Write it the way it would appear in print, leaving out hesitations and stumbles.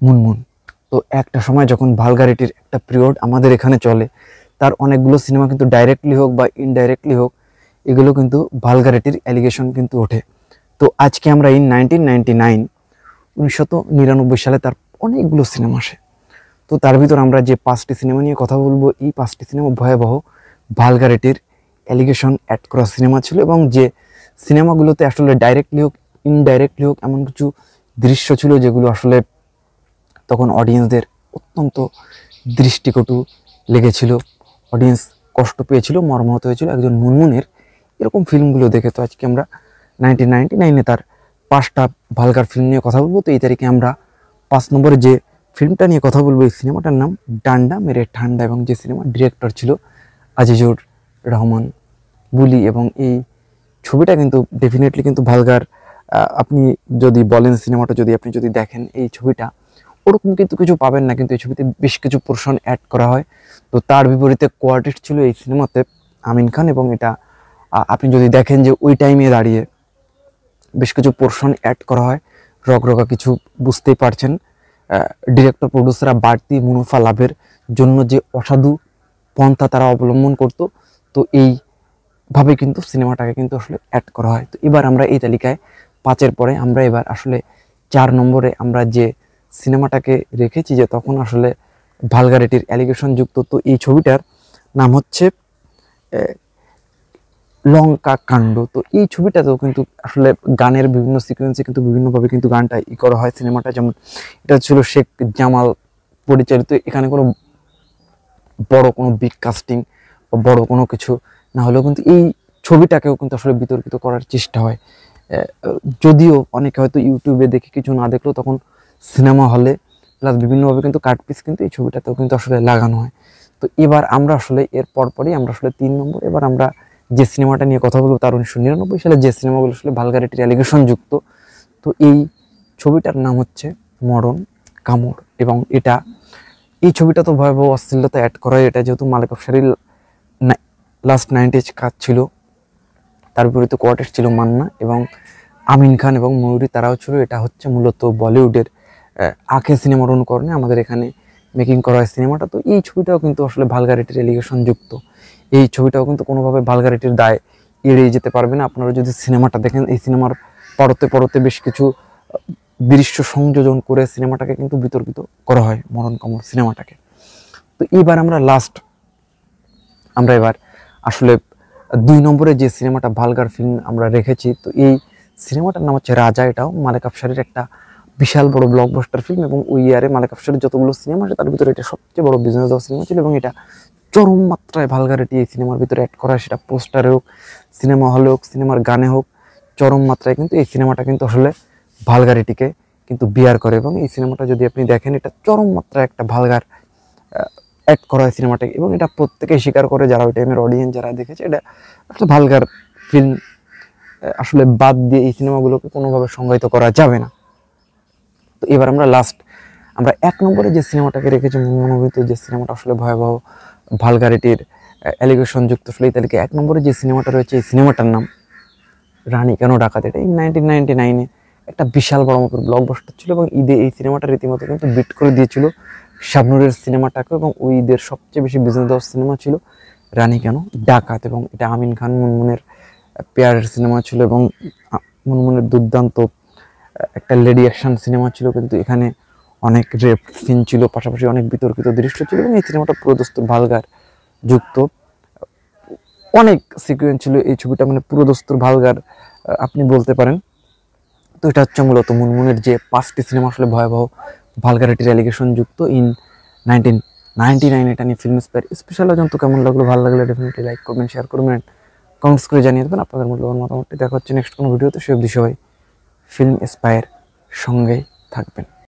মুনমুন। তো একটা সময় যখন ভালগারিটির একটা পিরিয়ড আমাদের এখানে চলে, তার অনেকগুলো সিনেমা কিন্তু ডাইরেক্টলি হোক বা ইনডাইরেক্টলি হোক, এগুলো কিন্তু ভালগারিটির অ্যালিগেশন কিন্তু ওঠে। তো আজকে আমরা ইন 1999 1999 সালে তার অনেকগুলো সিনেমা আসে। তো তার ভিতর আমরা যে 5টি সিনেমা নিয়ে কথা বলবো, এই 5টি সিনেমা ভয়াবহ ভালগারিটির অ্যালিগেশন অ্যাড করা সিনেমা ছিল, এবং যে সিনেমাগুলোতে আসলে ডাইরেক্টলি হোক ইনডাইরেক্টলি হোক এমন কিছু দৃশ্য ছিল যেগুলো আসলে তখন অডিয়েন্সদের অত্যন্ত দৃষ্টিকটু লেগেছিল। অডিয়েন্স কষ্ট পেয়েছিল, মর্মাহত হয়েছিল একজন মুনমুনের এরকম ফিল্মগুলো দেখে। তো আজকে আমরা 1999-এ তার 5টা ভালগার ফিল্ম নিয়ে কথা বলবো। তো এই তারিখে আমরা 5 নম্বরে যে ফিল্মটা নিয়ে কথা বলবো, এই সিনেমাটার নাম ডান্ডা মেরে ঠান্ডা, এবং যে সিনেমার ডিরেক্টর ছিল আজিজুর রহমান বুলি। এবং এই ছবিটা কিন্তু ডেফিনেটলি কিন্তু ভালগার। আপনি যদি বলেন সিনেমাটা আপনি যদি দেখেন এই ছবিটা, ওরকম কিন্তু কিছু পাবেন না, কিন্তু এই ছবিতে বেশ কিছু পোর্শন অ্যাড করা হয়। তো তার বিপরীতে কোয়ার্টেট ছিল এই সিনেমাতে আমিন খান, এবং এটা আপনি যদি দেখেন যে ওই টাইমে দাঁড়িয়ে বেশ কিছু পোর্শন অ্যাড করা হয়, রগরগা কিছু, বুঝতেই পারছেন। ডিরেক্টর প্রডিউসাররা বাড়তি মুনাফা লাভের জন্য যে অসাধু পন্থা তারা অবলম্বন করত, তো এইভাবে কিন্তু সিনেমাটাকে কিন্তু আসলে অ্যাড করা হয়। তো এবার আমরা এই তালিকায় 5-এর পরে আমরা এবার আসলে 4 নম্বরে আমরা যে সিনেমাটাকে রেখেছি, যে তখন আসলে ভালগারিটির অ্যালিগেশন যুক্ত। তো এই ছবিটার নাম হচ্ছে লঙ্কা কাণ্ড। তো এই ছবিটাতেও কিন্তু আসলে গানের বিভিন্ন সিকোয়েন্সে কিন্তু বিভিন্নভাবে কিন্তু গানটা করা হয় সিনেমাটা। যেমন এটা ছিল শেখ জামাল পরিচালিত, এখানে কোনো বড় কোনো বিগ কাস্টিং বা বড় কোনো কিছু না হলেও কিন্তু এই ছবিটাকেও কিন্তু আসলে বিতর্কিত করার চেষ্টা হয়। যদিও অনেকে হয়তো ইউটিউবে দেখে কিছু না দেখলেও তখন সিনেমা হলে প্লাস বিভিন্নভাবে কিন্তু কাট পিস কিন্তু এই ছবিটাতেও কিন্তু আসলে লাগানো হয়। তো এবার আমরা আসলে এর পরপরই আমরা আসলে 3 নম্বর এবার আমরা যে সিনেমাটা নিয়ে কথা বলবো, তার 1999 সালে যে সিনেমাগুলো আসলে ভালগারিটির অ্যালিগেশন যুক্ত। তো এই ছবিটার নাম হচ্ছে মরণ কামড়, এবং এই ছবিটা তো ভয়াবহ অশ্লীলতা অ্যাড করা হয়। এটা যেহেতু মালিক আফসারির লাস্ট 90s কাজ ছিল, তার বিপরীতে কোয়ার্টেট ছিল মান্না এবং আমিন খান এবং ময়ূরী, তারাও ছিল। এটা হচ্ছে মূলত বলিউডের আঁখে সিনেমার অনুকরণে আমাদের এখানে মেকিং করা হয় সিনেমাটা। তো এই ছবিটাও কিন্তু আসলে ভালগারিটির এলিগেশন যুক্ত। এই ছবিটাও কিন্তু কোনোভাবে ভালগারিটির দায় এড়িয়ে যেতে পারবে না। আপনারা যদি সিনেমাটা দেখেন, এই সিনেমার পরতে পরতে বেশ কিছু দৃশ্য সংযোজন করে সিনেমাটাকে কিন্তু বিতর্কিত করা হয়, মরণ কামড় সিনেমাটাকে। তো এবার আমরা এবার আসলে 2 নম্বরে যে সিনেমাটা ভালগার ফিল্ম আমরা রেখেছি, তো এই সিনেমাটার নাম হচ্ছে রাজা। এটাও মালিক আফসারের একটা বিশাল বড় ব্লকবাস্টার ফিল্ম, এবং ওই ইয়ারে মালিক আফসারের যতগুলো সিনেমা আছে তার ভিতরে এটা সবচেয়ে বড় বিজনেস দেওয়া সিনেমা ছিল, এবং এটা চরম মাত্রায় ভালগারিটি এই সিনেমার ভিতরে অ্যাড করা হয়। সেটা পোস্টারে হোক, সিনেমা হলে হোক, সিনেমার গানে হোক, চরম মাত্রায় কিন্তু এই সিনেমাটা কিন্তু আসলে ভালগারিটিকে কিন্তু বিয়ার করে। এবং এই সিনেমাটা যদি আপনি দেখেন, এটা চরম মাত্রায় একটা ভালগার অ্যাড করা হয় সিনেমাটাকে, এবং এটা প্রত্যেকেই স্বীকার করে যারা ওই টাইমের অডিয়েন্স যারা দেখেছে, এটা একটা ভালগার ফিল্ম। আসলে বাদ দিয়ে এই সিনেমাগুলোকে কোনোভাবে সংজ্ঞায়িত করা যাবে না। তো এবার আমরা 1 নম্বরে যে সিনেমাটাকে রেখেছি, মনোনীত যে সিনেমাটা আসলে ভয়াবহ ভালগারিটির অ্যালিগেশন যুক্ত, আসলে এই তালিকায় 1 নম্বরে যে সিনেমাটা রয়েছে, এই সিনেমাটার নাম রানী কেন ডাকাত। এটা এই 1999-এ একটা বিশাল বড় মাপের ব্লকবাস্টার ছিল, এবং ঈদে এই সিনেমাটা রীতিমতো কিন্তু বিট করে দিয়েছিল শাবনুরের সিনেমাটাকে, এবং ওই ঈদের সবচেয়ে বেশি বিজনেস দেওয়ার সিনেমা ছিল রানী কেন ডাকাত। এবং এটা আমিন খান মুনমুনের পেয়ারের সিনেমা ছিল, এবং মুনমুনের দুর্দান্ত একটা লেডি অ্যাকশন সিনেমা ছিল। কিন্তু এখানে অনেক রেপ সিন ছিল, পাশাপাশি অনেক বিতর্কিত দৃশ্য ছিল, এবং এই সিনেমাটা পুরোদস্তুর ভালগার যুক্ত অনেক সিকুয়েন্স ছিল। এই ছবিটা মানে পুরোদস্তুর ভালগার আপনি বলতে পারেন। তো এটা হচ্ছে মূলত মুনমুনের যে 5টি সিনেমা আসলে ভয়াবহ ভালগারিটির অ্যালিগেশন যুক্ত ইন 1999। এটা নিয়ে ফিল্ম স্পেশাল আয়োজন। তো কেমন লাগলো, ভালো লাগলে ডেফিনেটলি লাইক করবেন, শেয়ার করবেন, কমেন্টস করে জানিয়ে দেবেন আপনাদের মূল্যবান মতামতটি। দেখা হচ্ছে নেক্সট কোনো ভিডিওতে। সে অবধি সবাই ফিল্ম এসপায়ার সঙ্গেই থাকবেন।